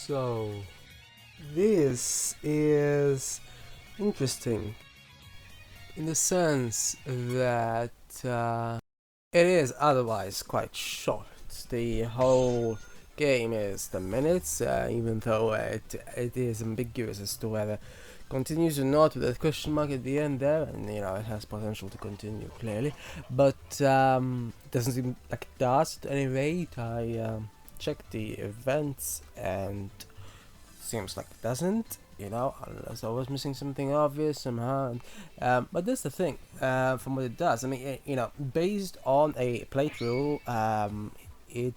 So, this is interesting in the sense that it is otherwise quite short. The whole game is 10 minutes, even though it is ambiguous as to whether continues or not, with that question mark at the end there, and it has potential to continue clearly, but it doesn't seem like it does at any rate. I checked the events and seems like it doesn't, unless I was missing something obvious somehow. But that's the thing, from what it does. I mean, based on a playthrough, it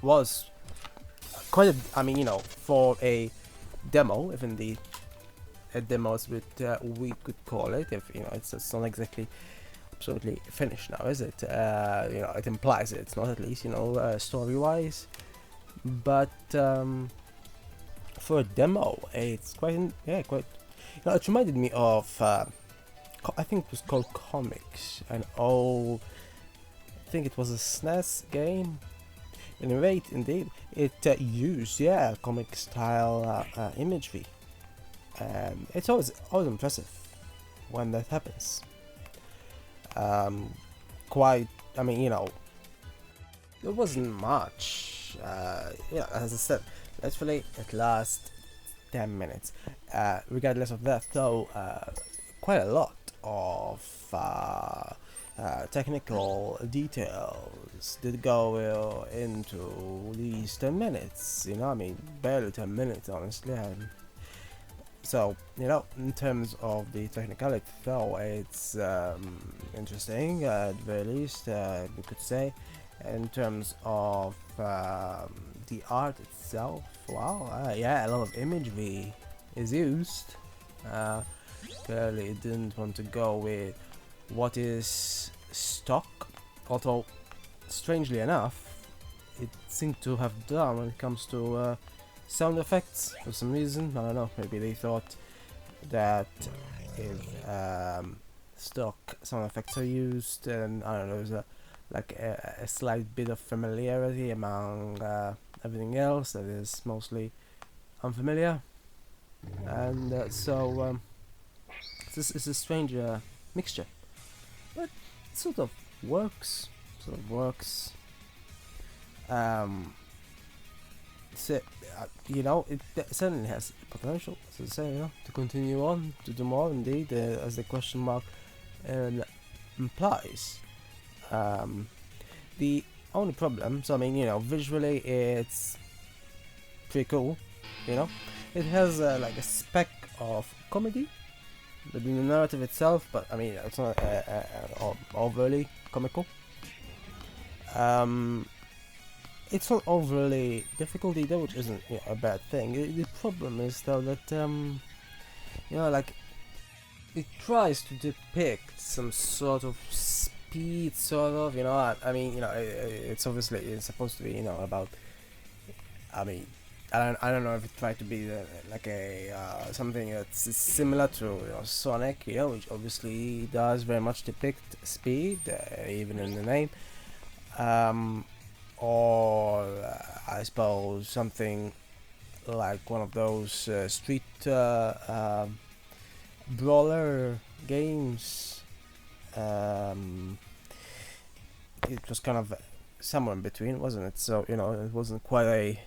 was quite for a demo, if indeed a demo is what we could call it, if it's not exactly absolutely finished now, is it? It implies it's not, at least, story-wise, but for a demo, it's quite, it reminded me of, I think it was called Comics, an old, I think it was a SNES game. Anyway, indeed, it used, comic style imagery, and it's always impressive when that happens. There wasn't much, as I said, literally it lasts 10 minutes. Regardless of that, though, quite a lot of technical details did go into these 10 minutes, barely 10 minutes, honestly. And so, in terms of the technicality, though, it's interesting, at the very least, we could say. In terms of the art itself, wow, a lot of imagery is used. Clearly it didn't want to go with what is stock, although strangely enough it seemed to have done when it comes to sound effects for some reason. I don't know, maybe they thought that if stock sound effects are used, and I don't know, there's a slight bit of familiarity among everything else that is mostly unfamiliar, and so it's a strange mixture, but it sort of works. So, it certainly has potential, as I say, to continue on, to do more, indeed, as the question mark implies. The only problem, so visually it's pretty cool, it has like a speck of comedy within the narrative itself, but it's not overly comical. It's not overly difficult either, which isn't a bad thing. The problem is, though, that it tries to depict some sort of speed, sort of, it's obviously, it's supposed to be, about, I don't know if it tried to be like a something that's similar to Sonic, which obviously does very much depict speed, even in the name, or I suppose something like one of those street brawler games. It was kind of somewhere in between, wasn't it? So it wasn't quite a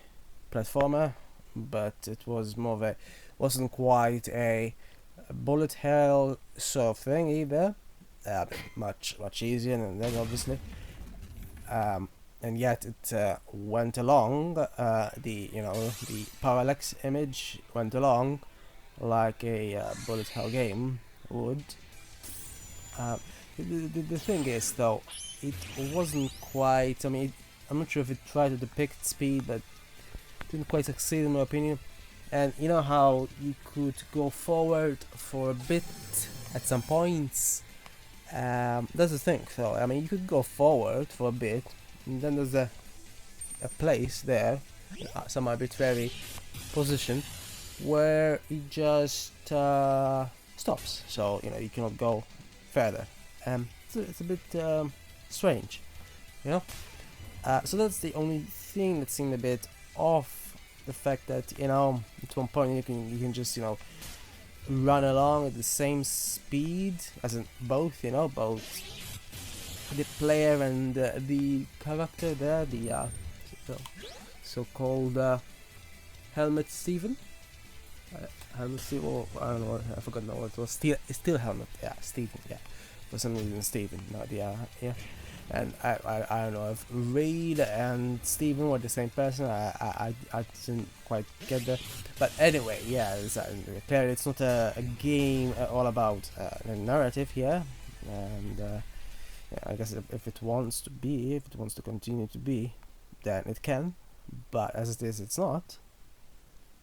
platformer, but it was more of wasn't quite a bullet hell sort of thing either. Much easier than that, obviously. And yet it went along. The parallax image went along like a bullet hell game would. The thing is, though, it wasn't quite. I'm not sure if it tried to depict speed, but didn't quite succeed in my opinion. And you know how you could go forward for a bit at some points. That's the thing. So you could go forward for a bit, and then there's a place there, some arbitrary position, where it just stops. So you cannot go further. It's a bit strange, So that's the only thing that seemed a bit off the fact that, you know, at one point you can just, you know, run along at the same speed, as in both, you know, both the player and the character there, the so, so-called Helmet Steven. Helmet Steven, or I don't know, I forgot what it was. Still Helmet, yeah, Steven, yeah. For some reason, Steven, not yeah. And I don't know if Reed and Steven were the same person. I didn't quite get that. But anyway, yeah, clearly it's not a game all about a narrative here. And yeah, I guess if it wants to be, if it wants to continue to be, then it can. But as it is, it's not.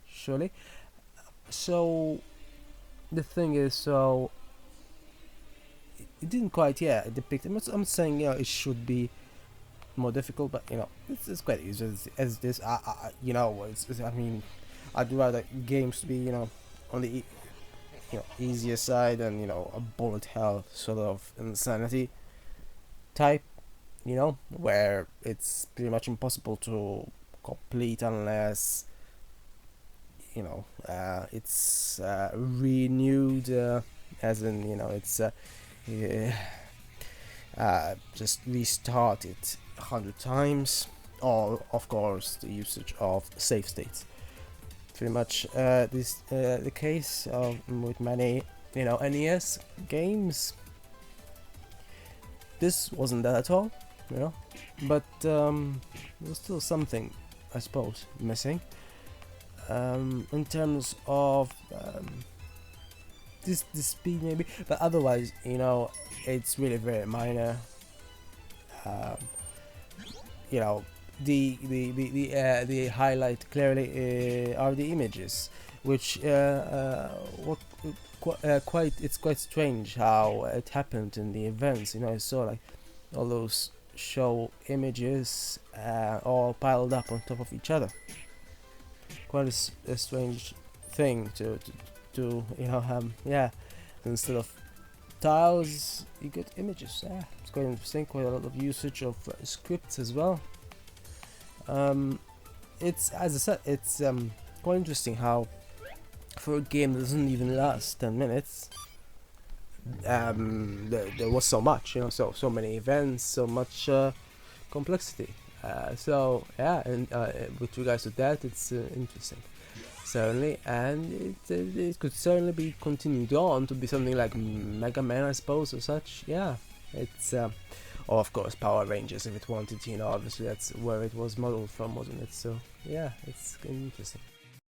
Surely. So the thing is, so it didn't quite, yeah, depict. I'm saying, you know, it should be more difficult, but you know, it's quite easy as this. You know, I mean, I'd rather games to be, you know, on the you know, easier side and, you know, a bullet hell sort of insanity type, you know, where it's pretty much impossible to complete unless, you know, it's renewed, as in, you know, it's yeah, just restart it 100 times, or of course the usage of save states. Pretty much this the case with many, you know, NES games. This wasn't that at all, you know, but there was still something, I suppose, missing in terms of this speed maybe, but otherwise, you know, it's really very minor. Um, you know, the highlight clearly are the images, which what quite, it's quite strange how it happened in the events. You know, I saw like all those show images all piled up on top of each other. Quite a strange thing to you know, yeah, instead of tiles you get images. Yeah, it's quite interesting. Quite a lot of usage of scripts as well. It's, as I said, it's quite interesting how for a game that doesn't even last 10 minutes, there was so much, you know, so many events, so much complexity. So yeah, and with regards to that, it's interesting, certainly, and it could certainly be continued on to be something like Mega Man, I suppose, or such. Yeah, it's or of course Power Rangers if it wanted, you know. Obviously that's where it was modeled from, wasn't it? So yeah, it's interesting.